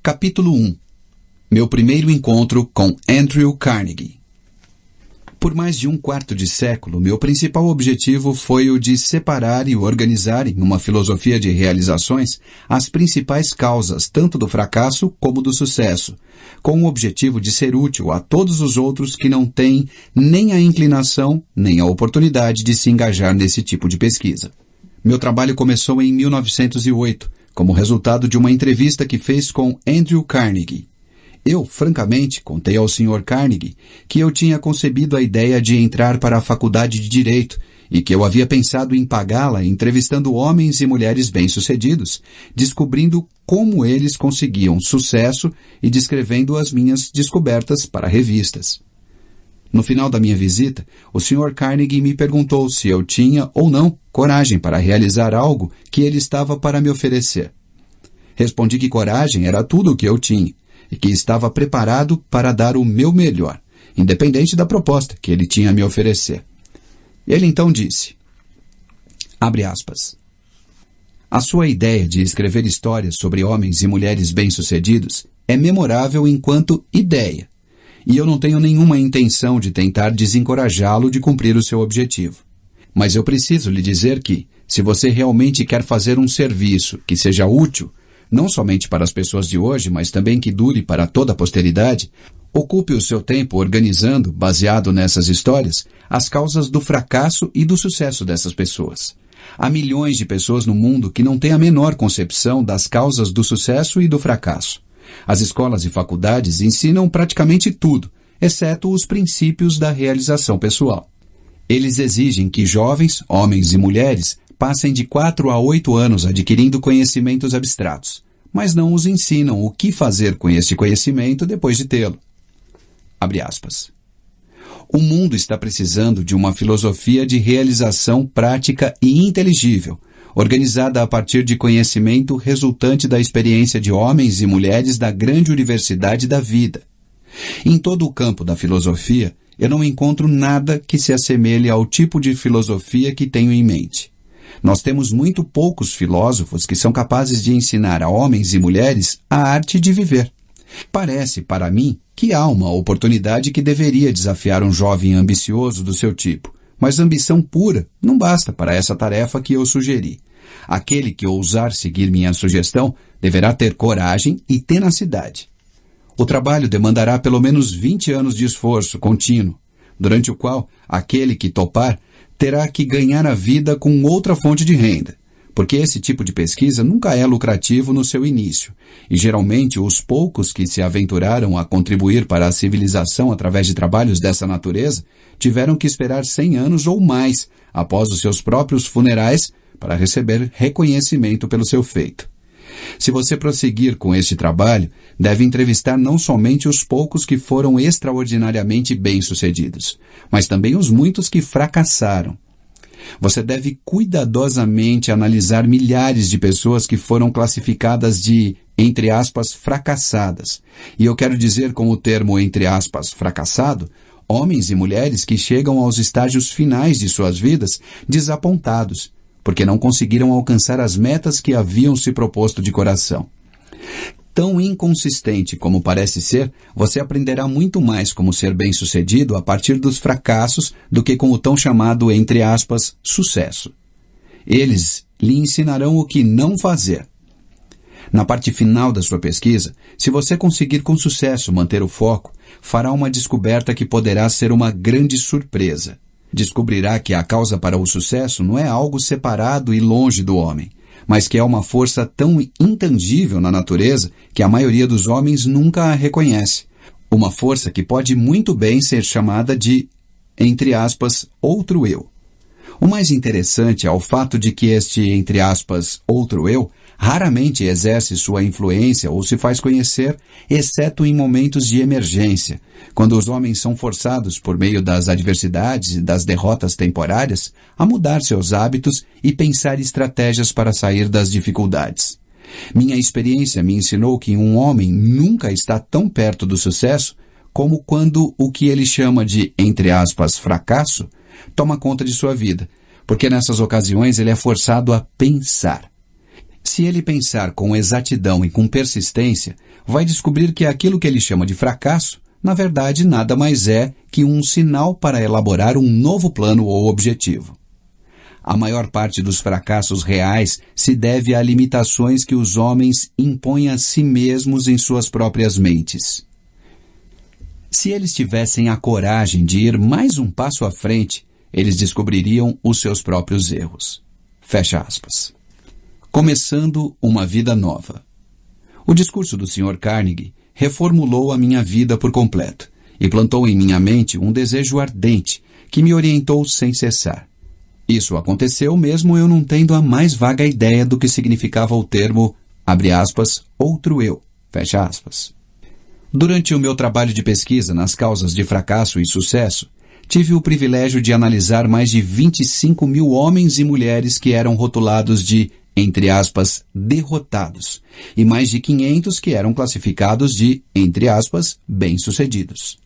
Capítulo 1. Meu primeiro encontro com Andrew Carnegie. Por mais de um quarto de século, meu principal objetivo foi o de separar e organizar, em uma filosofia de realizações, as principais causas tanto do fracasso como do sucesso, com o objetivo de ser útil a todos os outros que não têm nem a inclinação, nem a oportunidade de se engajar nesse tipo de pesquisa. Meu trabalho começou em 1908, como resultado de uma entrevista que fez com Andrew Carnegie. Eu, francamente, contei ao Sr. Carnegie que eu tinha concebido a ideia de entrar para a faculdade de Direito e que eu havia pensado em pagá-la entrevistando homens e mulheres bem-sucedidos, descobrindo como eles conseguiam sucesso e descrevendo as minhas descobertas para revistas. No final da minha visita, o Sr. Carnegie me perguntou se eu tinha ou não coragem para realizar algo que ele estava para me oferecer. Respondi que coragem era tudo o que eu tinha e que estava preparado para dar o meu melhor, independente da proposta que ele tinha a me oferecer. Ele então disse, abre aspas, a sua ideia de escrever histórias sobre homens e mulheres bem-sucedidos é memorável enquanto ideia, e eu não tenho nenhuma intenção de tentar desencorajá-lo de cumprir o seu objetivo. Mas eu preciso lhe dizer que, se você realmente quer fazer um serviço que seja útil, não somente para as pessoas de hoje, mas também que dure para toda a posteridade, ocupe o seu tempo organizando, baseado nessas histórias, as causas do fracasso e do sucesso dessas pessoas. Há milhões de pessoas no mundo que não têm a menor concepção das causas do sucesso e do fracasso. As escolas e faculdades ensinam praticamente tudo, exceto os princípios da realização pessoal. Eles exigem que jovens, homens e mulheres, passem de 4 a 8 anos adquirindo conhecimentos abstratos, mas não os ensinam o que fazer com este conhecimento depois de tê-lo. Abre aspas. O mundo está precisando de uma filosofia de realização prática e inteligível, organizada a partir de conhecimento resultante da experiência de homens e mulheres da grande universidade da vida. Em todo o campo da filosofia, eu não encontro nada que se assemelhe ao tipo de filosofia que tenho em mente. Nós temos muito poucos filósofos que são capazes de ensinar a homens e mulheres a arte de viver. Parece, para mim, que há uma oportunidade que deveria desafiar um jovem ambicioso do seu tipo, mas ambição pura não basta para essa tarefa que eu sugeri. Aquele que ousar seguir minha sugestão deverá ter coragem e tenacidade. O trabalho demandará pelo menos 20 anos de esforço contínuo, durante o qual aquele que topar terá que ganhar a vida com outra fonte de renda, porque esse tipo de pesquisa nunca é lucrativo no seu início, e geralmente os poucos que se aventuraram a contribuir para a civilização através de trabalhos dessa natureza tiveram que esperar 100 anos ou mais após os seus próprios funerais para receber reconhecimento pelo seu feito. Se você prosseguir com este trabalho, deve entrevistar não somente os poucos que foram extraordinariamente bem-sucedidos, mas também os muitos que fracassaram. Você deve cuidadosamente analisar milhares de pessoas que foram classificadas de, entre aspas, fracassadas. E eu quero dizer com o termo, entre aspas, fracassado, homens e mulheres que chegam aos estágios finais de suas vidas desapontados, porque não conseguiram alcançar as metas que haviam se proposto de coração. Tão inconsistente como parece ser, você aprenderá muito mais como ser bem-sucedido a partir dos fracassos do que com o tão chamado, entre aspas, sucesso. Eles lhe ensinarão o que não fazer. Na parte final da sua pesquisa, se você conseguir com sucesso manter o foco, fará uma descoberta que poderá ser uma grande surpresa. Descobrirá que a causa para o sucesso não é algo separado e longe do homem, mas que é uma força tão intangível na natureza que a maioria dos homens nunca a reconhece. Uma força que pode muito bem ser chamada de, entre aspas, outro eu. O mais interessante é o fato de que este, entre aspas, outro eu, raramente exerce sua influência ou se faz conhecer, exceto em momentos de emergência, quando os homens são forçados, por meio das adversidades e das derrotas temporárias, a mudar seus hábitos e pensar estratégias para sair das dificuldades. Minha experiência me ensinou que um homem nunca está tão perto do sucesso como quando o que ele chama de, entre aspas, fracasso, toma conta de sua vida, porque nessas ocasiões ele é forçado a pensar. Se ele pensar com exatidão e com persistência, vai descobrir que aquilo que ele chama de fracasso, na verdade, nada mais é que um sinal para elaborar um novo plano ou objetivo. A maior parte dos fracassos reais se deve a limitações que os homens impõem a si mesmos em suas próprias mentes. Se eles tivessem a coragem de ir mais um passo à frente, eles descobririam os seus próprios erros. Fecha aspas. Começando uma vida nova. O discurso do Sr. Carnegie reformulou a minha vida por completo e plantou em minha mente um desejo ardente que me orientou sem cessar. Isso aconteceu mesmo eu não tendo a mais vaga ideia do que significava o termo, abre aspas, outro eu, fecha aspas. Durante o meu trabalho de pesquisa nas causas de fracasso e sucesso, tive o privilégio de analisar mais de 25 mil homens e mulheres que eram rotulados de, entre aspas, derrotados, e mais de 500 que eram classificados de, entre aspas, bem-sucedidos.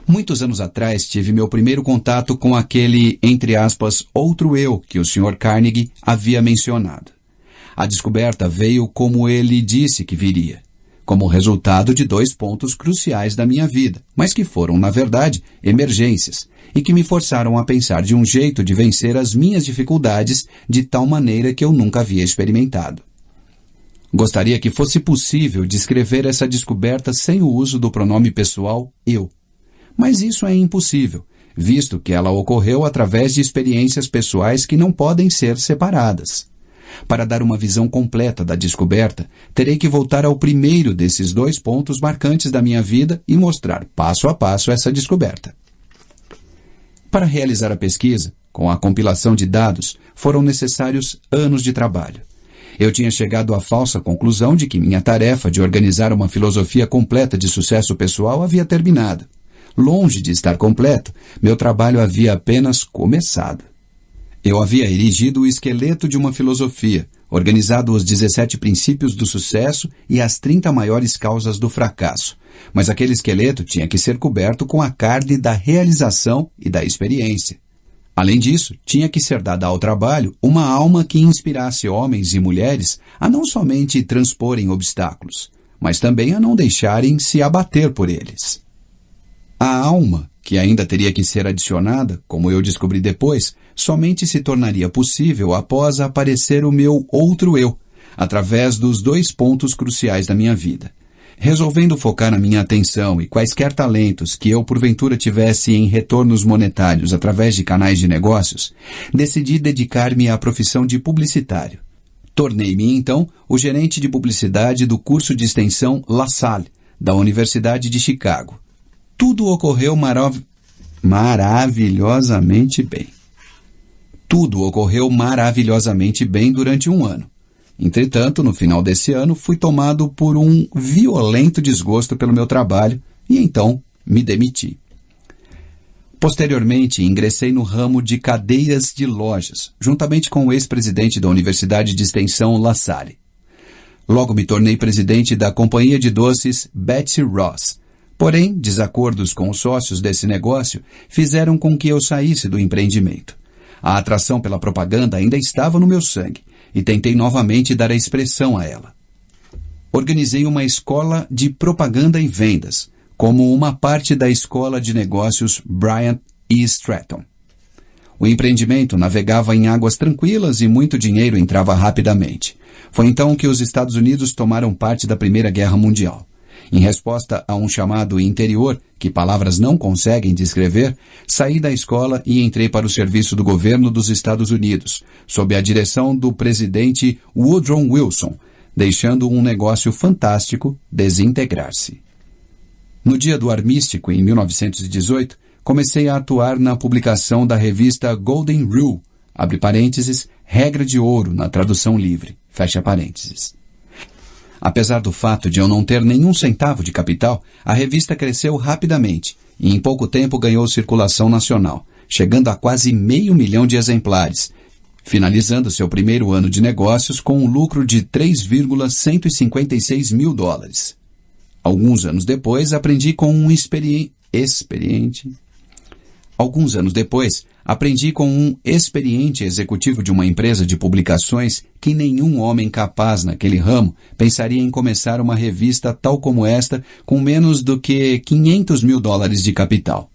Muitos anos atrás tive meu primeiro contato com aquele, entre aspas, outro eu que o Sr. Carnegie havia mencionado. A descoberta veio como ele disse que viria, como resultado de 2 pontos cruciais da minha vida, mas que foram, na verdade, emergências, e que me forçaram a pensar de um jeito de vencer as minhas dificuldades de tal maneira que eu nunca havia experimentado. Gostaria que fosse possível descrever essa descoberta sem o uso do pronome pessoal eu. Mas isso é impossível, visto que ela ocorreu através de experiências pessoais que não podem ser separadas. Para dar uma visão completa da descoberta, terei que voltar ao primeiro desses 2 pontos marcantes da minha vida e mostrar passo a passo essa descoberta. Para realizar a pesquisa, com a compilação de dados, foram necessários anos de trabalho. Eu tinha chegado à falsa conclusão de que minha tarefa de organizar uma filosofia completa de sucesso pessoal havia terminado. Longe de estar completo, meu trabalho havia apenas começado. Eu havia erigido o esqueleto de uma filosofia, organizado os 17 princípios do sucesso e as 30 maiores causas do fracasso, mas aquele esqueleto tinha que ser coberto com a carne da realização e da experiência. Além disso, tinha que ser dada ao trabalho uma alma que inspirasse homens e mulheres a não somente transporem obstáculos, mas também a não deixarem se abater por eles. A alma, que ainda teria que ser adicionada, como eu descobri depois, somente se tornaria possível após aparecer o meu outro eu, através dos 2 pontos cruciais da minha vida. Resolvendo focar a minha atenção e quaisquer talentos que eu porventura tivesse em retornos monetários através de canais de negócios, decidi dedicar-me à profissão de publicitário. Tornei-me, então, o gerente de publicidade do curso de extensão La Salle, da Universidade de Chicago. Tudo ocorreu maravilhosamente bem. Tudo ocorreu maravilhosamente bem durante 1 ano. Entretanto, no final desse ano, fui tomado por um violento desgosto pelo meu trabalho e então me demiti. Posteriormente, ingressei no ramo de cadeiras de lojas, juntamente com o ex-presidente da Universidade de Extensão La Salle. Logo me tornei presidente da companhia de doces Betsy Ross. Porém, desacordos com os sócios desse negócio fizeram com que eu saísse do empreendimento. A atração pela propaganda ainda estava no meu sangue e tentei novamente dar a expressão a ela. Organizei uma escola de propaganda e vendas, como uma parte da escola de negócios Bryant e Stratton. O empreendimento navegava em águas tranquilas e muito dinheiro entrava rapidamente. Foi então que os Estados Unidos tomaram parte da Primeira Guerra Mundial. Em resposta a um chamado interior, que palavras não conseguem descrever, saí da escola e entrei para o serviço do governo dos Estados Unidos, sob a direção do presidente Woodrow Wilson, deixando um negócio fantástico desintegrar-se. No dia do armístico, em 1918, comecei a atuar na publicação da revista Golden Rule, abre parênteses, regra de ouro na tradução livre, fecha parênteses. Apesar do fato de eu não ter nenhum centavo de capital, a revista cresceu rapidamente e em pouco tempo ganhou circulação nacional, chegando a quase 500 mil de exemplares, finalizando seu primeiro ano de negócios com um lucro de $3,156 mil. Alguns anos depois, aprendi com um experiente Alguns anos depois, aprendi com um experiente executivo de uma empresa de publicações que nenhum homem capaz naquele ramo pensaria em começar uma revista tal como esta com menos do que $500 mil de capital.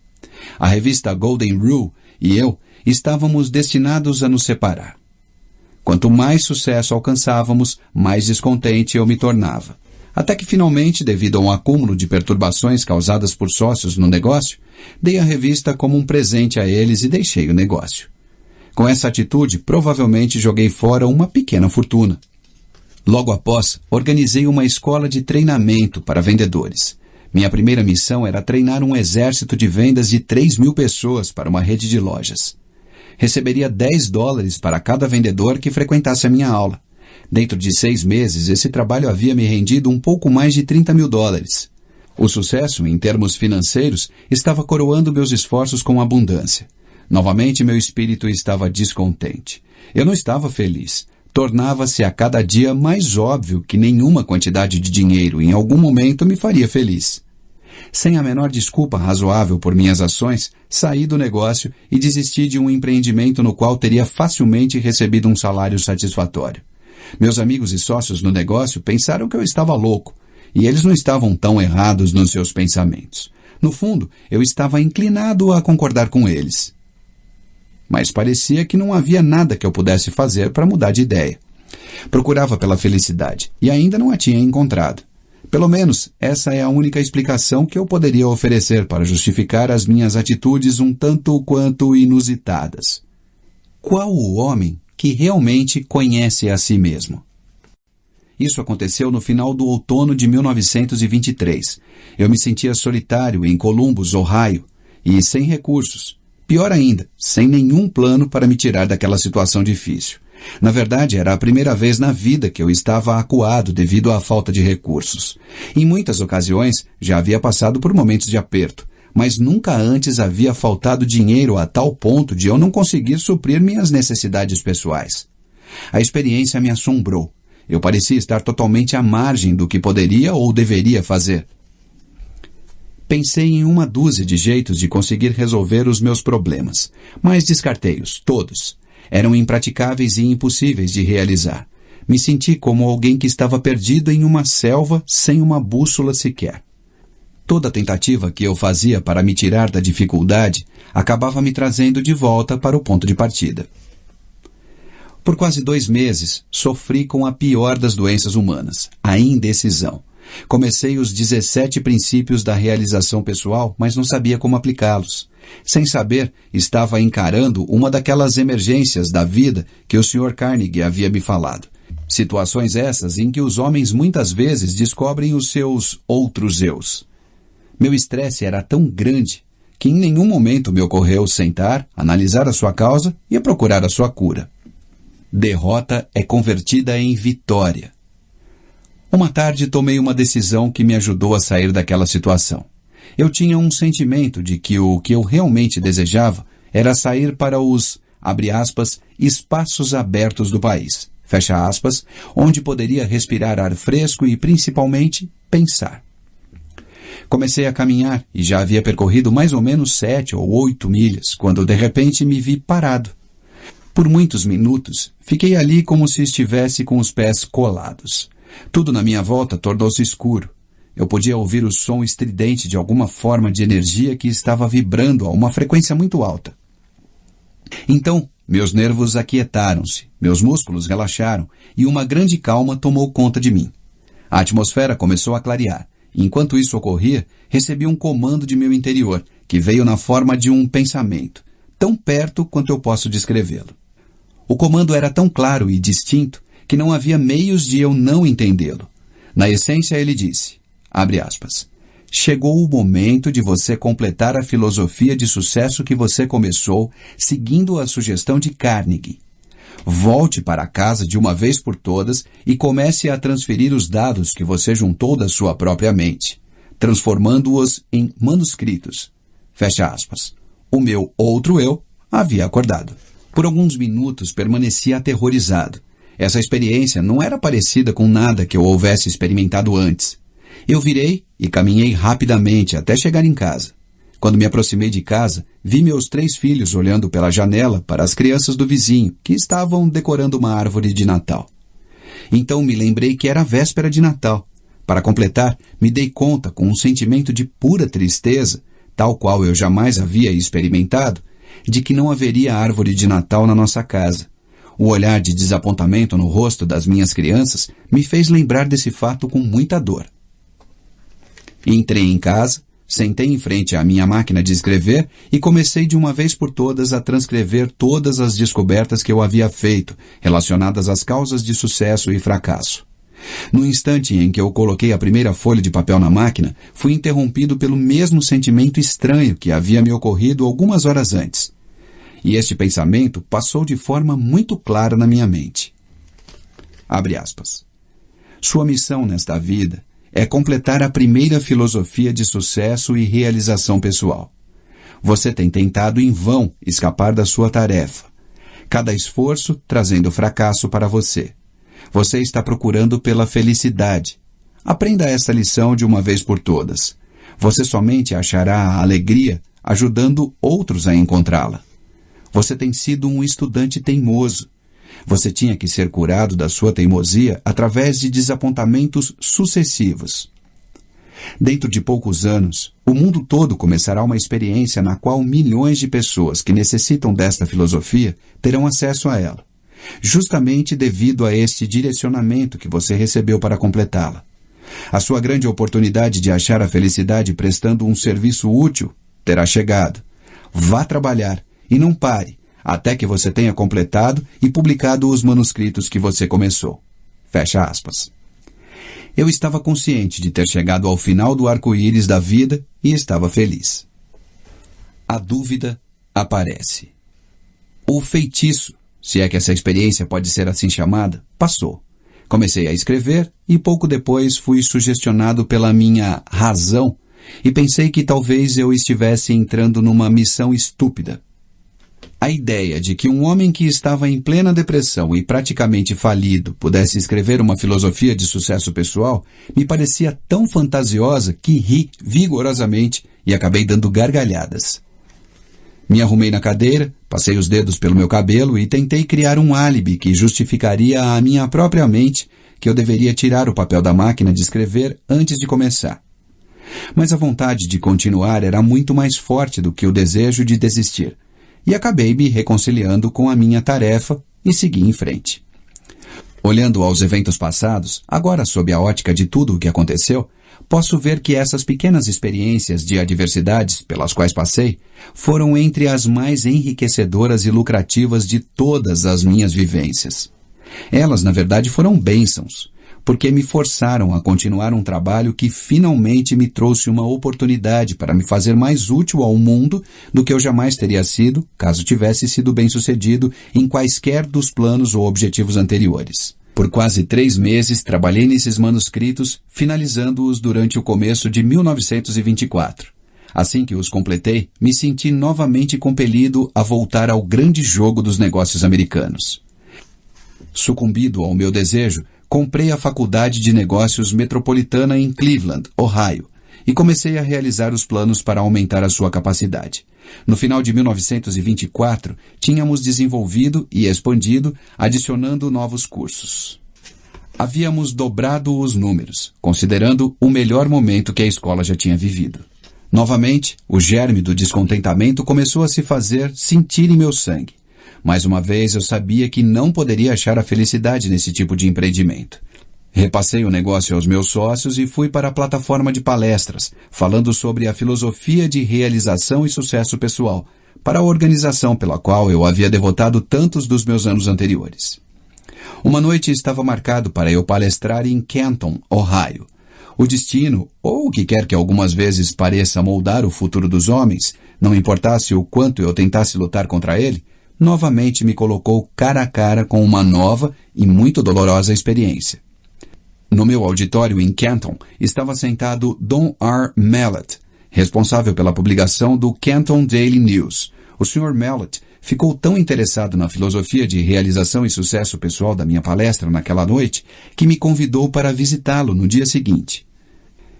A revista Golden Rule e eu estávamos destinados a nos separar. Quanto mais sucesso alcançávamos, mais descontente eu me tornava. Até que finalmente, devido a um acúmulo de perturbações causadas por sócios no negócio, dei a revista como um presente a eles e deixei o negócio. Com essa atitude, provavelmente joguei fora uma pequena fortuna. Logo após, organizei uma escola de treinamento para vendedores. Minha primeira missão era treinar um exército de vendas de 3.000 pessoas para uma rede de lojas. Receberia $10 para cada vendedor que frequentasse a minha aula. Dentro de 6 meses, esse trabalho havia me rendido um pouco mais de $30 mil. O sucesso, em termos financeiros, estava coroando meus esforços com abundância. Novamente, meu espírito estava descontente. Eu não estava feliz. Tornava-se a cada dia mais óbvio que nenhuma quantidade de dinheiro em algum momento me faria feliz. Sem a menor desculpa razoável por minhas ações, saí do negócio e desisti de um empreendimento no qual teria facilmente recebido um salário satisfatório. Meus amigos e sócios no negócio pensaram que eu estava louco, e eles não estavam tão errados nos seus pensamentos. No fundo, eu estava inclinado a concordar com eles. Mas parecia que não havia nada que eu pudesse fazer para mudar de ideia. Procurava pela felicidade, e ainda não a tinha encontrado. Pelo menos, essa é a única explicação que eu poderia oferecer para justificar as minhas atitudes um tanto quanto inusitadas. Qual o homem que realmente conhece a si mesmo? Isso aconteceu no final do outono de 1923. Eu me sentia solitário em Columbus, Ohio, e sem recursos. Pior ainda, sem nenhum plano para me tirar daquela situação difícil. Na verdade, era a primeira vez na vida que eu estava acuado devido à falta de recursos. Em muitas ocasiões, já havia passado por momentos de aperto, mas nunca antes havia faltado dinheiro a tal ponto de eu não conseguir suprir minhas necessidades pessoais. A experiência me assombrou. Eu parecia estar totalmente à margem do que poderia ou deveria fazer. Pensei em uma dúzia de jeitos de conseguir resolver os meus problemas, mas descartei-os, todos. Eram impraticáveis e impossíveis de realizar. Me senti como alguém que estava perdido em uma selva sem uma bússola sequer. Toda tentativa que eu fazia para me tirar da dificuldade acabava me trazendo de volta para o ponto de partida. Por quase 2 meses, sofri com a pior das doenças humanas, a indecisão. Comecei os 17 princípios da realização pessoal, mas não sabia como aplicá-los. Sem saber, estava encarando uma daquelas emergências da vida que o Sr. Carnegie havia me falado. Situações essas em que os homens muitas vezes descobrem os seus outros eus. Meu estresse era tão grande que em nenhum momento me ocorreu sentar, analisar a sua causa e procurar a sua cura. Derrota é convertida em vitória. Uma tarde tomei uma decisão que me ajudou a sair daquela situação. Eu tinha um sentimento de que o que eu realmente desejava era sair para os, abre aspas, espaços abertos do país, fecha aspas, onde poderia respirar ar fresco e, principalmente, pensar. Comecei a caminhar e já havia percorrido mais ou menos 7 ou 8 milhas, quando de repente me vi parado. Por muitos minutos, fiquei ali como se estivesse com os pés colados. Tudo na minha volta tornou-se escuro. Eu podia ouvir o som estridente de alguma forma de energia que estava vibrando a uma frequência muito alta. Então, meus nervos aquietaram-se, meus músculos relaxaram e uma grande calma tomou conta de mim. A atmosfera começou a clarear. Enquanto isso ocorria, recebi um comando de meu interior, que veio na forma de um pensamento, tão perto quanto eu posso descrevê-lo. O comando era tão claro e distinto que não havia meios de eu não entendê-lo. Na essência, ele disse, abre aspas, chegou o momento de você completar a filosofia de sucesso que você começou seguindo a sugestão de Carnegie. Volte para casa de uma vez por todas e comece a transferir os dados que você juntou da sua própria mente, transformando-os em manuscritos. Fecha aspas. O meu outro eu havia acordado. Por alguns minutos permaneci aterrorizado. Essa experiência não era parecida com nada que eu houvesse experimentado antes. Eu virei e caminhei rapidamente até chegar em casa. Quando me aproximei de casa, vi meus 3 filhos olhando pela janela para as crianças do vizinho, que estavam decorando uma árvore de Natal. Então me lembrei que era a véspera de Natal. Para completar, me dei conta, com um sentimento de pura tristeza, tal qual eu jamais havia experimentado, de que não haveria árvore de Natal na nossa casa. O olhar de desapontamento no rosto das minhas crianças me fez lembrar desse fato com muita dor. Entrei em casa, sentei em frente à minha máquina de escrever e comecei de uma vez por todas a transcrever todas as descobertas que eu havia feito, relacionadas às causas de sucesso e fracasso. No instante em que eu coloquei a primeira folha de papel na máquina, fui interrompido pelo mesmo sentimento estranho que havia me ocorrido algumas horas antes. E este pensamento passou de forma muito clara na minha mente. Abre aspas. Sua missão nesta vida é completar a primeira filosofia de sucesso e realização pessoal. Você tem tentado em vão escapar da sua tarefa. Cada esforço trazendo fracasso para você. Você está procurando pela felicidade. Aprenda essa lição de uma vez por todas. Você somente achará a alegria ajudando outros a encontrá-la. Você tem sido um estudante teimoso. Você tinha que ser curado da sua teimosia através de desapontamentos sucessivos. Dentro de poucos anos, o mundo todo começará uma experiência na qual milhões de pessoas que necessitam desta filosofia terão acesso a ela, justamente devido a este direcionamento que você recebeu para completá-la. A sua grande oportunidade de achar a felicidade prestando um serviço útil terá chegado. Vá trabalhar e não pare até que você tenha completado e publicado os manuscritos que você começou. Fecha aspas. Eu estava consciente de ter chegado ao final do arco-íris da vida e estava feliz. A dúvida aparece. O feitiço, se é que essa experiência pode ser assim chamada, passou. Comecei a escrever e pouco depois fui sugestionado pela minha razão e pensei que talvez eu estivesse entrando numa missão estúpida. A ideia de que um homem que estava em plena depressão e praticamente falido pudesse escrever uma filosofia de sucesso pessoal me parecia tão fantasiosa que ri vigorosamente e acabei dando gargalhadas. Me arrumei na cadeira, passei os dedos pelo meu cabelo e tentei criar um álibi que justificaria à minha própria mente que eu deveria tirar o papel da máquina de escrever antes de começar. Mas a vontade de continuar era muito mais forte do que o desejo de desistir. E acabei me reconciliando com a minha tarefa e segui em frente. Olhando aos eventos passados, agora sob a ótica de tudo o que aconteceu, posso ver que essas pequenas experiências de adversidades pelas quais passei foram entre as mais enriquecedoras e lucrativas de todas as minhas vivências. Elas, na verdade, foram bênçãos, porque me forçaram a continuar um trabalho que finalmente me trouxe uma oportunidade para me fazer mais útil ao mundo do que eu jamais teria sido, caso tivesse sido bem-sucedido em quaisquer dos planos ou objetivos anteriores. Por quase 3 meses trabalhei nesses manuscritos, finalizando-os durante o começo de 1924. Assim que os completei, me senti novamente compelido a voltar ao grande jogo dos negócios americanos. Sucumbido ao meu desejo, comprei a Faculdade de Negócios Metropolitana em Cleveland, Ohio, e comecei a realizar os planos para aumentar a sua capacidade. No final de 1924, tínhamos desenvolvido e expandido, adicionando novos cursos. Havíamos dobrado os números, considerando o melhor momento que a escola já tinha vivido. Novamente, o germe do descontentamento começou a se fazer sentir em meu sangue. Mais uma vez eu sabia que não poderia achar a felicidade nesse tipo de empreendimento. Repassei o negócio aos meus sócios e fui para a plataforma de palestras, falando sobre a filosofia de realização e sucesso pessoal, para a organização pela qual eu havia devotado tantos dos meus anos anteriores. Uma noite estava marcado para eu palestrar em Canton, Ohio. O destino, ou o que quer que algumas vezes pareça moldar o futuro dos homens, não importasse o quanto eu tentasse lutar contra ele, novamente me colocou cara a cara com uma nova e muito dolorosa experiência. No meu auditório em Canton estava sentado Don R. Mallett, responsável pela publicação do Canton Daily News. O Sr. Mallett ficou tão interessado na filosofia de realização e sucesso pessoal da minha palestra naquela noite que me convidou para visitá-lo no dia seguinte.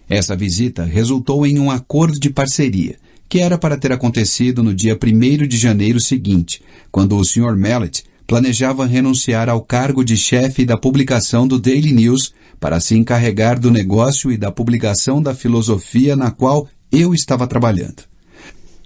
Essa visita resultou em um acordo de parceria, que era para ter acontecido no dia 1º de janeiro seguinte, quando o Sr. Mallet planejava renunciar ao cargo de chefe da publicação do Daily News para se encarregar do negócio e da publicação da filosofia na qual eu estava trabalhando.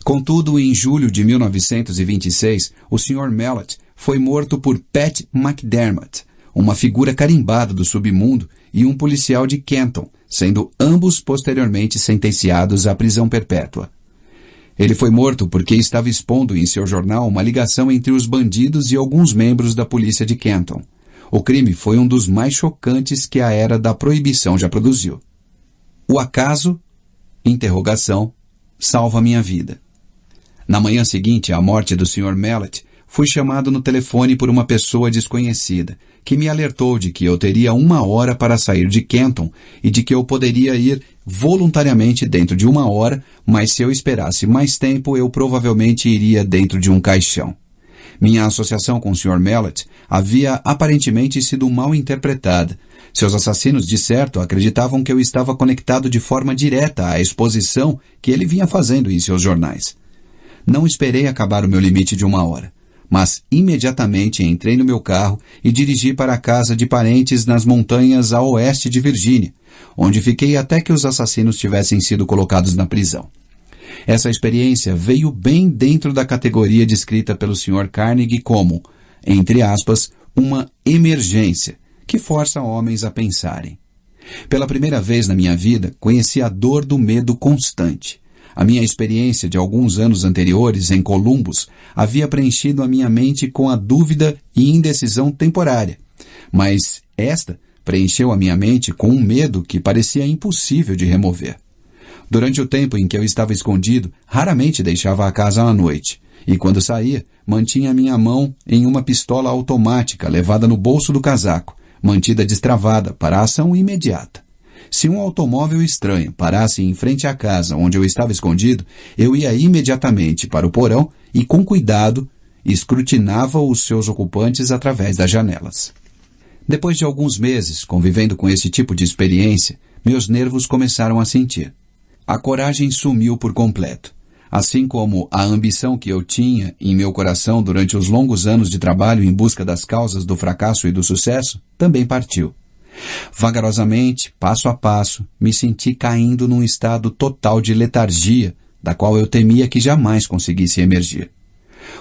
Contudo, em julho de 1926, o Sr. Mallet foi morto por Pat McDermott, uma figura carimbada do submundo e um policial de Canton, sendo ambos posteriormente sentenciados à prisão perpétua. Ele foi morto porque estava expondo em seu jornal uma ligação entre os bandidos e alguns membros da polícia de Canton. O crime foi um dos mais chocantes que a era da proibição já produziu. O acaso, interrogação, salva minha vida. Na manhã seguinte à morte do Sr. Mallet, fui chamado no telefone por uma pessoa desconhecida, que me alertou de que eu teria 1 hora para sair de Canton e de que eu poderia ir voluntariamente dentro de 1 hora, mas se eu esperasse mais tempo, eu provavelmente iria dentro de um caixão. Minha associação com o Sr. Mallet havia aparentemente sido mal interpretada. Seus assassinos, de certo, acreditavam que eu estava conectado de forma direta à exposição que ele vinha fazendo em seus jornais. Não esperei acabar o meu limite de 1 hora, mas imediatamente entrei no meu carro e dirigi para a casa de parentes nas montanhas a oeste de Virgínia, onde fiquei até que os assassinos tivessem sido colocados na prisão. Essa experiência veio bem dentro da categoria descrita pelo Sr. Carnegie como, entre aspas, uma emergência, que força homens a pensarem. Pela primeira vez na minha vida, conheci a dor do medo constante. A minha experiência de alguns anos anteriores em Columbus havia preenchido a minha mente com a dúvida e indecisão temporária, mas esta preencheu a minha mente com um medo que parecia impossível de remover. Durante o tempo em que eu estava escondido, raramente deixava a casa à noite, e quando saía, mantinha minha mão em uma pistola automática levada no bolso do casaco, mantida destravada para a ação imediata. Se um automóvel estranho parasse em frente à casa onde eu estava escondido, eu ia imediatamente para o porão e, com cuidado, escrutinava os seus ocupantes através das janelas. Depois de alguns meses convivendo com esse tipo de experiência, meus nervos começaram a sentir. A coragem sumiu por completo, assim como a ambição que eu tinha em meu coração durante os longos anos de trabalho em busca das causas do fracasso e do sucesso também partiu. Vagarosamente, passo a passo, me senti caindo num estado total de letargia, da qual eu temia que jamais conseguisse emergir.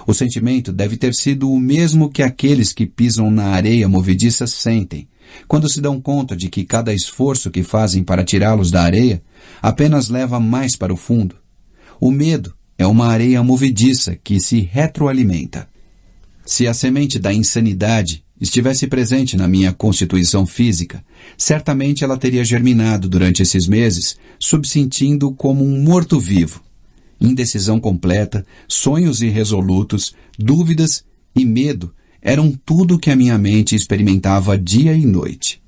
O sentimento deve ter sido o mesmo que aqueles que pisam na areia movediça sentem, quando se dão conta de que cada esforço que fazem para tirá-los da areia apenas leva mais para o fundo. O medo é uma areia movediça que se retroalimenta. Se a semente da insanidade estivesse presente na minha constituição física, certamente ela teria germinado durante esses meses, subsistindo como um morto-vivo. Indecisão completa, sonhos irresolutos, dúvidas e medo eram tudo que a minha mente experimentava dia e noite.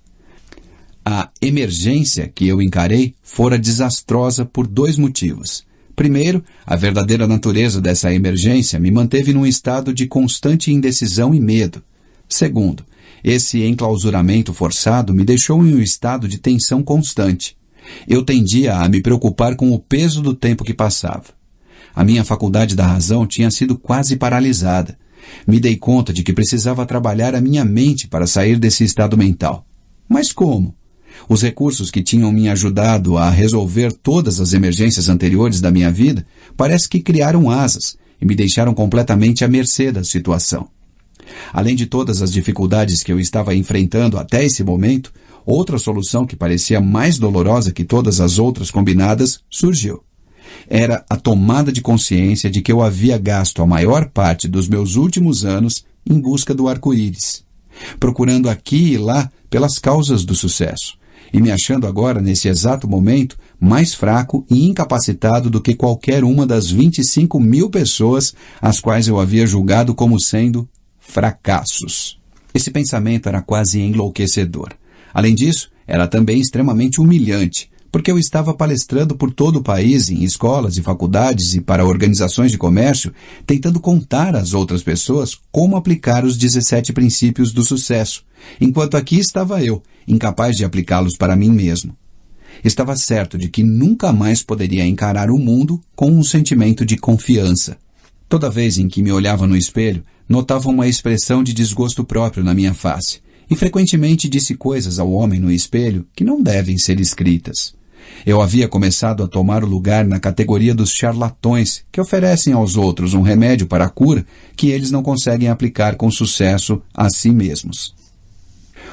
A emergência que eu encarei fora desastrosa por 2 motivos. Primeiro, a verdadeira natureza dessa emergência me manteve num estado de constante indecisão e medo. Segundo, esse enclausuramento forçado me deixou em um estado de tensão constante. Eu tendia a me preocupar com o peso do tempo que passava. A minha faculdade da razão tinha sido quase paralisada. Me dei conta de que precisava trabalhar a minha mente para sair desse estado mental. Mas como? Os recursos que tinham me ajudado a resolver todas as emergências anteriores da minha vida parece que criaram asas e me deixaram completamente à mercê da situação. Além de todas as dificuldades que eu estava enfrentando até esse momento, outra solução que parecia mais dolorosa que todas as outras combinadas surgiu. Era a tomada de consciência de que eu havia gasto a maior parte dos meus últimos anos em busca do arco-íris, procurando aqui e lá pelas causas do sucesso, e me achando agora, nesse exato momento, mais fraco e incapacitado do que qualquer uma das 25.000 pessoas as quais eu havia julgado como sendo fracassos. Esse pensamento era quase enlouquecedor. Além disso, era também extremamente humilhante, porque eu estava palestrando por todo o país, em escolas e faculdades e para organizações de comércio, tentando contar às outras pessoas como aplicar os 17 princípios do sucesso, enquanto aqui estava eu, incapaz de aplicá-los para mim mesmo. Estava certo de que nunca mais poderia encarar o mundo com um sentimento de confiança. Toda vez em que me olhava no espelho, notava uma expressão de desgosto próprio na minha face, e frequentemente disse coisas ao homem no espelho que não devem ser escritas. Eu havia começado a tomar o lugar na categoria dos charlatões que oferecem aos outros um remédio para a cura que eles não conseguem aplicar com sucesso a si mesmos.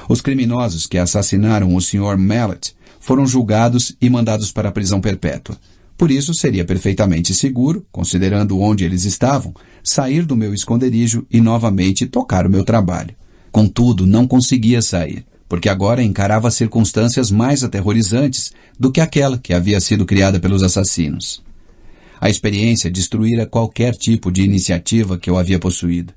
Os criminosos que assassinaram o Sr. Mallet foram julgados e mandados para a prisão perpétua. Por isso, seria perfeitamente seguro, considerando onde eles estavam, sair do meu esconderijo e novamente tocar o meu trabalho. Contudo, não conseguia sair, porque agora encarava circunstâncias mais aterrorizantes do que aquela que havia sido criada pelos assassinos. A experiência destruíra qualquer tipo de iniciativa que eu havia possuído.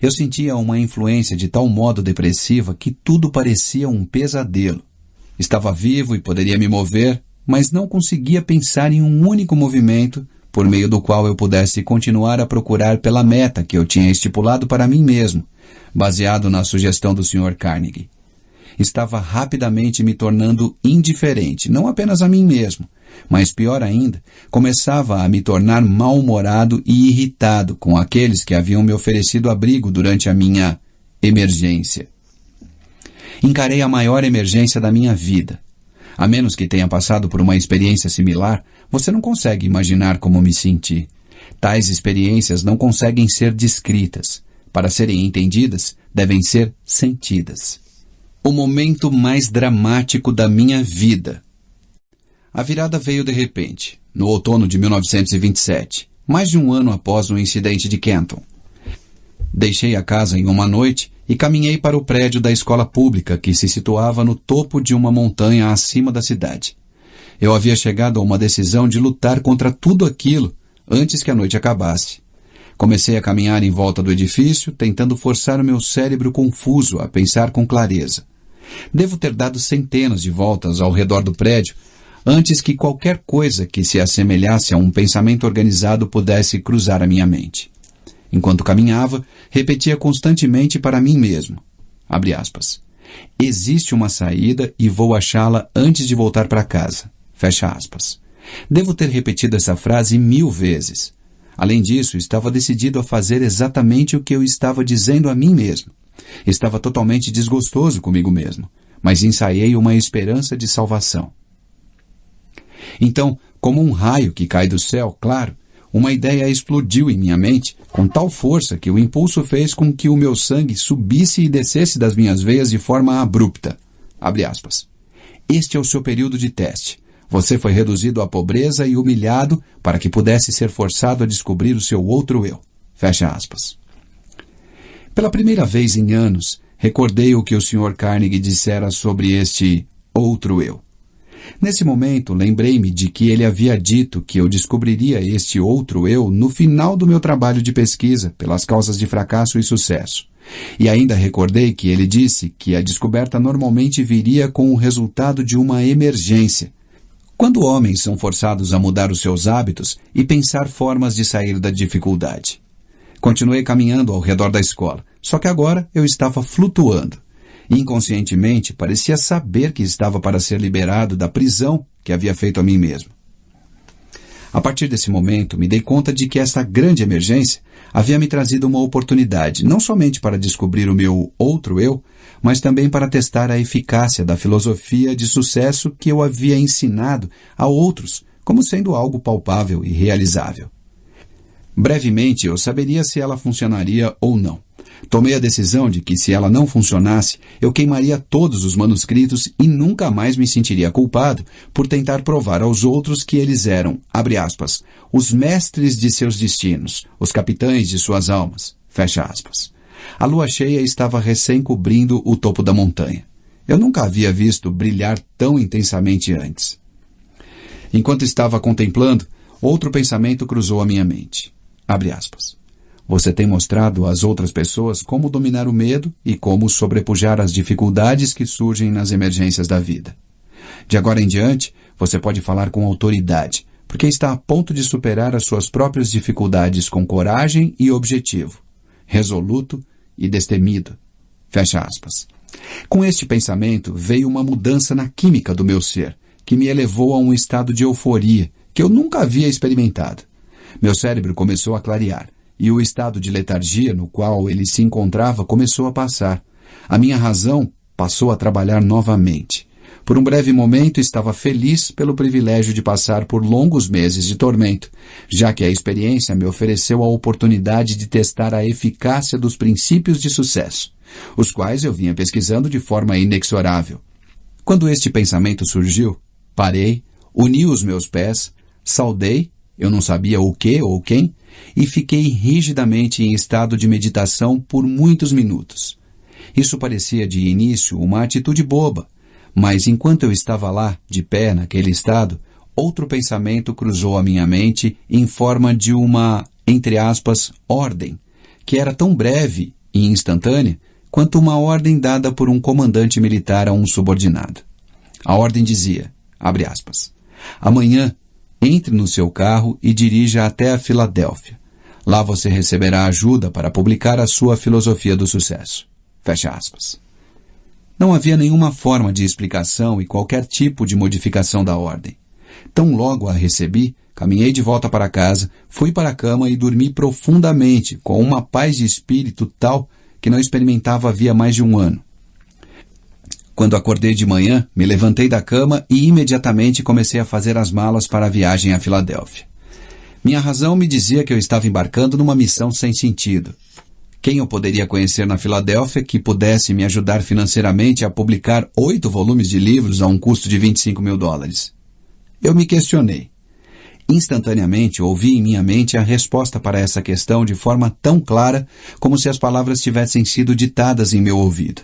Eu sentia uma influência de tal modo depressiva que tudo parecia um pesadelo. Estava vivo e poderia me mover, mas não conseguia pensar em um único movimento por meio do qual eu pudesse continuar a procurar pela meta que eu tinha estipulado para mim mesmo, baseado na sugestão do Sr. Carnegie. Estava rapidamente me tornando indiferente, não apenas a mim mesmo, mas pior ainda, começava a me tornar mal-humorado e irritado com aqueles que haviam me oferecido abrigo durante a minha emergência. Encarei a maior emergência da minha vida. A menos que tenha passado por uma experiência similar, você não consegue imaginar como me senti. Tais experiências não conseguem ser descritas. Para serem entendidas, devem ser sentidas. O momento mais dramático da minha vida. A virada veio de repente, no outono de 1927, mais de um ano após o incidente de Canton. Deixei a casa em uma noite e caminhei para o prédio da escola pública que se situava no topo de uma montanha acima da cidade. Eu havia chegado a uma decisão de lutar contra tudo aquilo antes que a noite acabasse. Comecei a caminhar em volta do edifício, tentando forçar o meu cérebro confuso a pensar com clareza. Devo ter dado centenas de voltas ao redor do prédio antes que qualquer coisa que se assemelhasse a um pensamento organizado pudesse cruzar a minha mente. Enquanto caminhava, repetia constantemente para mim mesmo, abre aspas, existe uma saída e vou achá-la antes de voltar para casa, fecha aspas. Devo ter repetido essa frase 1000 vezes. Além disso, estava decidido a fazer exatamente o que eu estava dizendo a mim mesmo. Estava totalmente desgostoso comigo mesmo, mas ensaiei uma esperança de salvação. Então, como um raio que cai do céu, claro, uma ideia explodiu em minha mente com tal força que o impulso fez com que o meu sangue subisse e descesse das minhas veias de forma abrupta. Abre aspas. Este é o seu período de teste. Você foi reduzido à pobreza e humilhado para que pudesse ser forçado a descobrir o seu outro eu. Fecha aspas. Pela primeira vez em anos, recordei o que o Sr. Carnegie dissera sobre este outro eu. Nesse momento, lembrei-me de que ele havia dito que eu descobriria este outro eu no final do meu trabalho de pesquisa pelas causas de fracasso e sucesso. E ainda recordei que ele disse que a descoberta normalmente viria com o resultado de uma emergência. Quando homens são forçados a mudar os seus hábitos e pensar formas de sair da dificuldade. Continuei caminhando ao redor da escola, só que agora eu estava flutuando. Inconscientemente, parecia saber que estava para ser liberado da prisão que havia feito a mim mesmo. A partir desse momento, me dei conta de que essa grande emergência havia me trazido uma oportunidade, não somente para descobrir o meu outro eu, mas também para testar a eficácia da filosofia de sucesso que eu havia ensinado a outros, como sendo algo palpável e realizável. Brevemente, eu saberia se ela funcionaria ou não. Tomei a decisão de que, se ela não funcionasse, eu queimaria todos os manuscritos e nunca mais me sentiria culpado por tentar provar aos outros que eles eram, abre aspas, os mestres de seus destinos, os capitães de suas almas, fecha aspas. A lua cheia estava recém cobrindo o topo da montanha. Eu nunca havia visto brilhar tão intensamente antes. Enquanto estava contemplando, outro pensamento cruzou a minha mente, abre aspas. Você tem mostrado às outras pessoas como dominar o medo e como sobrepujar as dificuldades que surgem nas emergências da vida. De agora em diante, você pode falar com autoridade, porque está a ponto de superar as suas próprias dificuldades com coragem e objetivo, resoluto e destemido. Fecha aspas. Com este pensamento veio uma mudança na química do meu ser, que que me elevou a um estado de euforia que eu nunca havia experimentado. Meu cérebro começou a clarear, e o estado de letargia no qual ele se encontrava começou a passar. A minha razão passou a trabalhar novamente. Por um breve momento estava feliz pelo privilégio de passar por longos meses de tormento, já que a experiência me ofereceu a oportunidade de testar a eficácia dos princípios de sucesso, os quais eu vinha pesquisando de forma inexorável. Quando este pensamento surgiu, parei, uni os meus pés, saudei, eu não sabia o que ou quem, e fiquei rigidamente em estado de meditação por muitos minutos. Isso parecia de início uma atitude boba, mas enquanto eu estava lá, de pé naquele estado, outro pensamento cruzou a minha mente em forma de uma, entre aspas, ordem, que era tão breve e instantânea quanto uma ordem dada por um comandante militar a um subordinado. A ordem dizia, abre aspas, amanhã, entre no seu carro e dirija até a Filadélfia. Lá você receberá ajuda para publicar a sua filosofia do sucesso. Fecha aspas. Não havia nenhuma forma de explicação e qualquer tipo de modificação da ordem. Tão logo a recebi, caminhei de volta para casa, fui para a cama e dormi profundamente, com uma paz de espírito tal que não experimentava havia mais de um ano. Quando acordei de manhã, me levantei da cama e imediatamente comecei a fazer as malas para a viagem à Filadélfia. Minha razão me dizia que eu estava embarcando numa missão sem sentido. Quem eu poderia conhecer na Filadélfia que pudesse me ajudar financeiramente a publicar 8 volumes de livros a um custo de $25.000? Eu me questionei. Instantaneamente ouvi em minha mente a resposta para essa questão de forma tão clara como se as palavras tivessem sido ditadas em meu ouvido.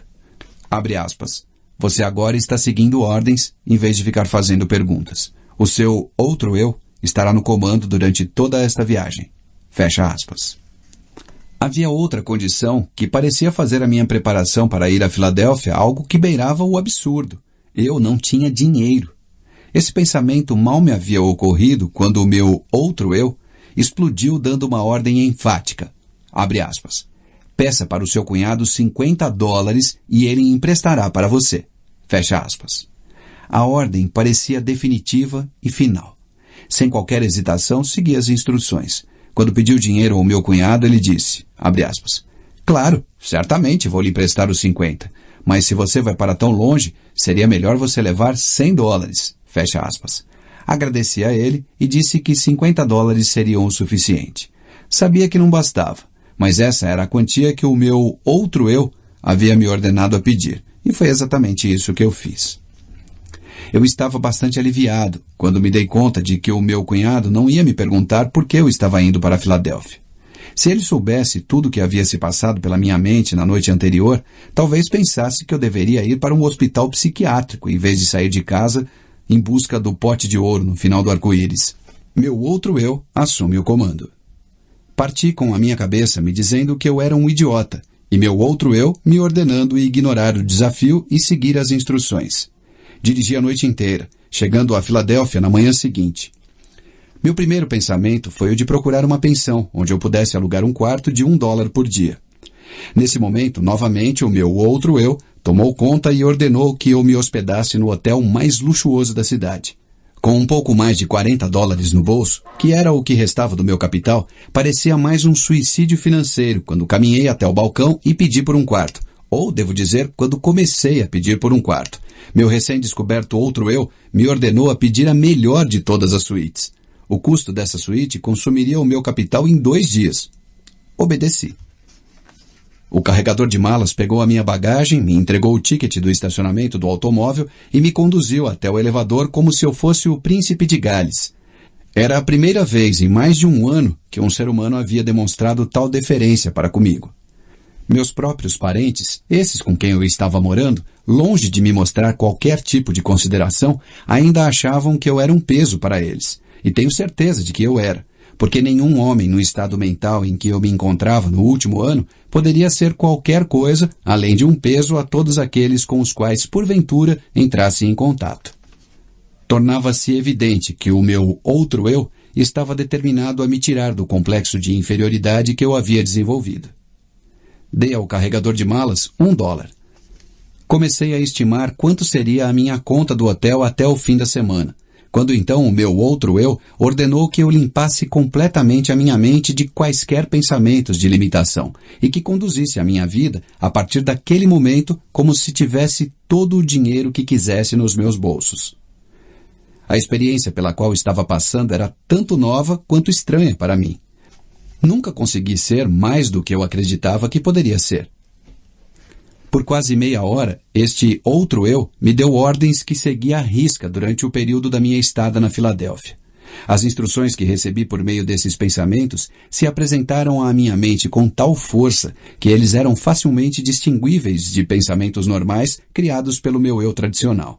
Abre aspas. Você agora está seguindo ordens em vez de ficar fazendo perguntas. O seu outro eu estará no comando durante toda esta viagem. Fecha aspas. Havia outra condição que parecia fazer a minha preparação para ir à Filadélfia algo que beirava o absurdo. Eu não tinha dinheiro. Esse pensamento mal me havia ocorrido quando o meu outro eu explodiu dando uma ordem enfática. Abre aspas. Peça para o seu cunhado $50 e ele emprestará para você. Fecha aspas. A ordem parecia definitiva e final. Sem qualquer hesitação, segui as instruções. Quando pediu dinheiro ao meu cunhado, ele disse, abre aspas, claro, certamente vou lhe emprestar os 50, mas se você vai para tão longe, seria melhor você levar $100, fecha aspas. Agradeci a ele e disse que $50 seriam o suficiente. Sabia que não bastava, mas essa era a quantia que o meu outro eu havia me ordenado a pedir, e foi exatamente isso que eu fiz. Eu estava bastante aliviado quando me dei conta de que o meu cunhado não ia me perguntar por que eu estava indo para a Filadélfia. Se ele soubesse tudo o que havia se passado pela minha mente na noite anterior, talvez pensasse que eu deveria ir para um hospital psiquiátrico em vez de sair de casa em busca do pote de ouro no final do arco-íris. Meu outro eu assume o comando. Parti com a minha cabeça me dizendo que eu era um idiota, e meu outro eu me ordenando ignorar o desafio e seguir as instruções. Dirigi a noite inteira, chegando à Filadélfia na manhã seguinte. Meu primeiro pensamento foi o de procurar uma pensão, onde eu pudesse alugar um quarto de $1 por dia. Nesse momento, novamente, o meu outro eu tomou conta e ordenou que eu me hospedasse no hotel mais luxuoso da cidade. Com um pouco mais de $40 no bolso, que era o que restava do meu capital, parecia mais um suicídio financeiro quando caminhei até o balcão e pedi por um quarto. Ou, devo dizer, quando comecei a pedir por um quarto. Meu recém-descoberto outro eu me ordenou a pedir a melhor de todas as suítes. O custo dessa suíte consumiria o meu capital em 2 dias. Obedeci. O carregador de malas pegou a minha bagagem, me entregou o ticket do estacionamento do automóvel e me conduziu até o elevador como se eu fosse o príncipe de Gales. Era a primeira vez em mais de um ano que um ser humano havia demonstrado tal deferência para comigo. Meus próprios parentes, esses com quem eu estava morando, longe de me mostrar qualquer tipo de consideração, ainda achavam que eu era um peso para eles. E tenho certeza de que eu era, porque nenhum homem no estado mental em que eu me encontrava no último ano poderia ser qualquer coisa além de um peso a todos aqueles com os quais, porventura, entrasse em contato. Tornava-se evidente que o meu outro eu estava determinado a me tirar do complexo de inferioridade que eu havia desenvolvido. Dei ao carregador de malas $1. Comecei a estimar quanto seria a minha conta do hotel até o fim da semana, quando então o meu outro eu ordenou que eu limpasse completamente a minha mente de quaisquer pensamentos de limitação e que conduzisse a minha vida, a partir daquele momento, como se tivesse todo o dinheiro que quisesse nos meus bolsos. A experiência pela qual estava passando era tanto nova quanto estranha para mim. Nunca consegui ser mais do que eu acreditava que poderia ser. Por quase meia hora, este outro eu me deu ordens que segui à risca durante o período da minha estada na Filadélfia. As instruções que recebi por meio desses pensamentos se apresentaram à minha mente com tal força que eles eram facilmente distinguíveis de pensamentos normais criados pelo meu eu tradicional.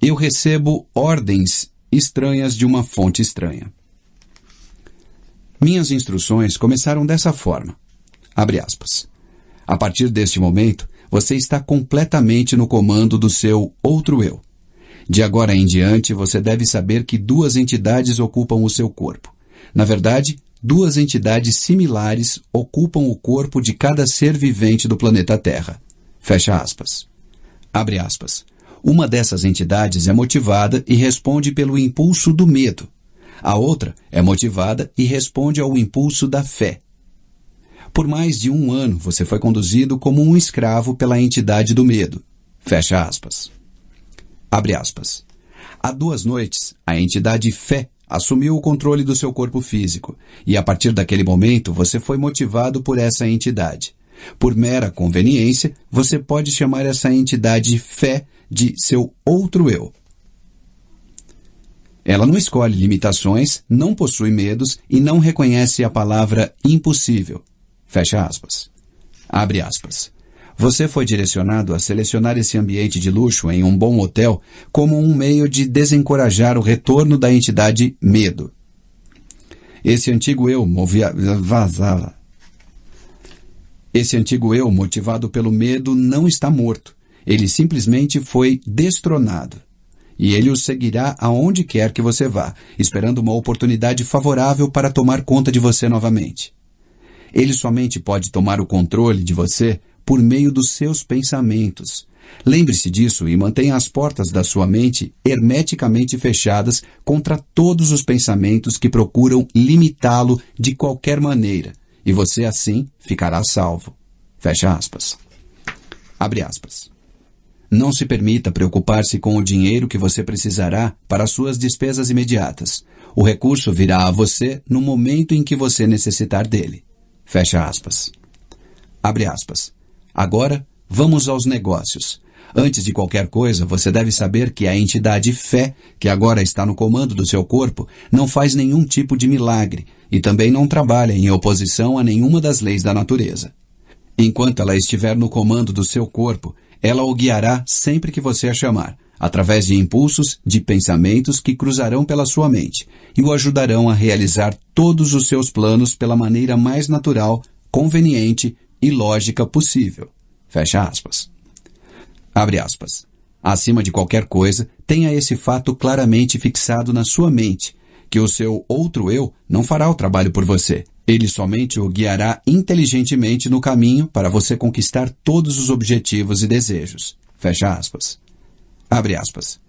Eu recebo ordens estranhas de uma fonte estranha. Minhas instruções começaram dessa forma. Abre aspas. A partir deste momento, você está completamente no comando do seu outro eu. De agora em diante, você deve saber que duas entidades ocupam o seu corpo. Na verdade, duas entidades similares ocupam o corpo de cada ser vivente do planeta Terra. Fecha aspas. Abre aspas. Uma dessas entidades é motivada e responde pelo impulso do medo. A outra é motivada e responde ao impulso da fé. Por mais de 1 ano, você foi conduzido como um escravo pela entidade do medo. Fecha aspas. Abre aspas. Há 2 noites, a entidade fé assumiu o controle do seu corpo físico, e a partir daquele momento você foi motivado por essa entidade. Por mera conveniência, você pode chamar essa entidade fé de seu outro eu. Ela não escolhe limitações, não possui medos e não reconhece a palavra impossível. Fecha aspas. Abre aspas. Você foi direcionado a selecionar esse ambiente de luxo em um bom hotel como um meio de desencorajar o retorno da entidade medo. Esse antigo eu motivado pelo medo não está morto. Ele simplesmente foi destronado. E ele o seguirá aonde quer que você vá, esperando uma oportunidade favorável para tomar conta de você novamente. Ele somente pode tomar o controle de você por meio dos seus pensamentos. Lembre-se disso e mantenha as portas da sua mente hermeticamente fechadas contra todos os pensamentos que procuram limitá-lo de qualquer maneira, e você assim ficará salvo. Fecha aspas. Abre aspas. Não se permita preocupar-se com o dinheiro que você precisará para suas despesas imediatas. O recurso virá a você no momento em que você necessitar dele. Fecha aspas. Abre aspas. Agora, vamos aos negócios. Antes de qualquer coisa, você deve saber que a entidade fé, que agora está no comando do seu corpo, não faz nenhum tipo de milagre e também não trabalha em oposição a nenhuma das leis da natureza. Enquanto ela estiver no comando do seu corpo, ela o guiará sempre que você a chamar, através de impulsos, de pensamentos que cruzarão pela sua mente e o ajudarão a realizar todos os seus planos pela maneira mais natural, conveniente e lógica possível. Fecha aspas. Abre aspas. Acima de qualquer coisa, tenha esse fato claramente fixado na sua mente, que o seu outro eu não fará o trabalho por você. Ele somente o guiará inteligentemente no caminho para você conquistar todos os objetivos e desejos. Fecha aspas. Abre aspas.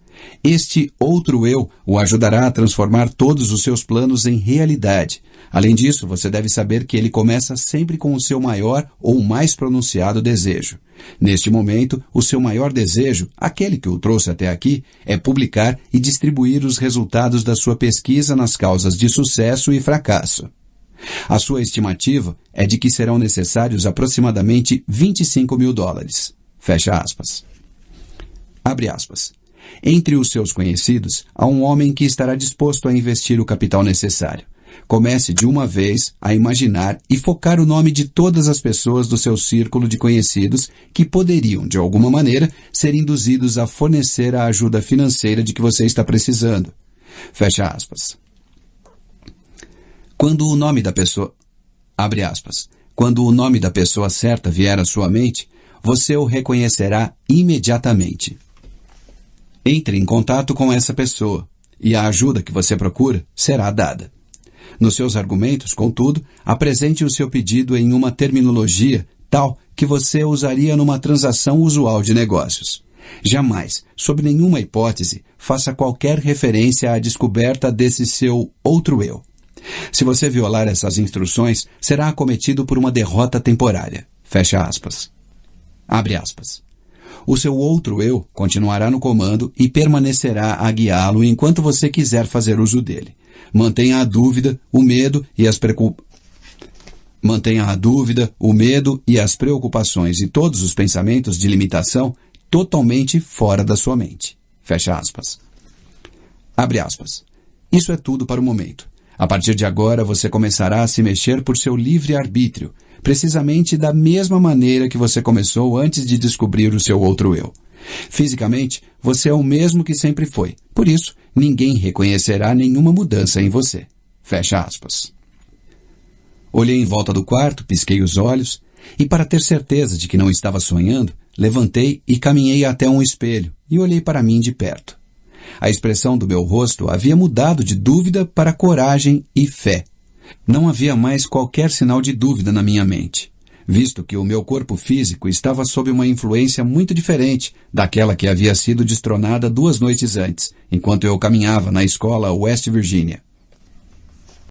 Este outro eu o ajudará a transformar todos os seus planos em realidade. Além disso, você deve saber que ele começa sempre com o seu maior ou mais pronunciado desejo. Neste momento, o seu maior desejo, aquele que o trouxe até aqui, é publicar e distribuir os resultados da sua pesquisa nas causas de sucesso e fracasso. A sua estimativa é de que serão necessários aproximadamente $25.000. Fecha aspas. Abre aspas. Entre os seus conhecidos, há um homem que estará disposto a investir o capital necessário. Comece de uma vez a imaginar e focar o nome de todas as pessoas do seu círculo de conhecidos que poderiam, de alguma maneira, ser induzidos a fornecer a ajuda financeira de que você está precisando. Fecha aspas. Quando o nome da pessoa... Abre aspas. Quando o nome da pessoa certa vier à sua mente, você o reconhecerá imediatamente. Entre em contato com essa pessoa e a ajuda que você procura será dada. Nos seus argumentos, contudo, apresente o seu pedido em uma terminologia tal que você usaria numa transação usual de negócios. Jamais, sob nenhuma hipótese, faça qualquer referência à descoberta desse seu outro eu. Se você violar essas instruções, será acometido por uma derrota temporária. Fecha aspas. Abre aspas. O seu outro eu continuará no comando e permanecerá a guiá-lo enquanto você quiser fazer uso dele. Mantenha a dúvida, o medo e as preocupações e todos os pensamentos de limitação totalmente fora da sua mente. Fecha aspas. Abre aspas. Isso é tudo para o momento. A partir de agora, você começará a se mexer por seu livre-arbítrio, precisamente da mesma maneira que você começou antes de descobrir o seu outro eu. Fisicamente, você é o mesmo que sempre foi. Por isso, ninguém reconhecerá nenhuma mudança em você. Fecha aspas. Olhei em volta do quarto, pisquei os olhos e, para ter certeza de que não estava sonhando, levantei e caminhei até um espelho e olhei para mim de perto. A expressão do meu rosto havia mudado de dúvida para coragem e fé. Não havia mais qualquer sinal de dúvida na minha mente, visto que o meu corpo físico estava sob uma influência muito diferente daquela que havia sido destronada 2 noites antes, enquanto eu caminhava na escola West Virginia.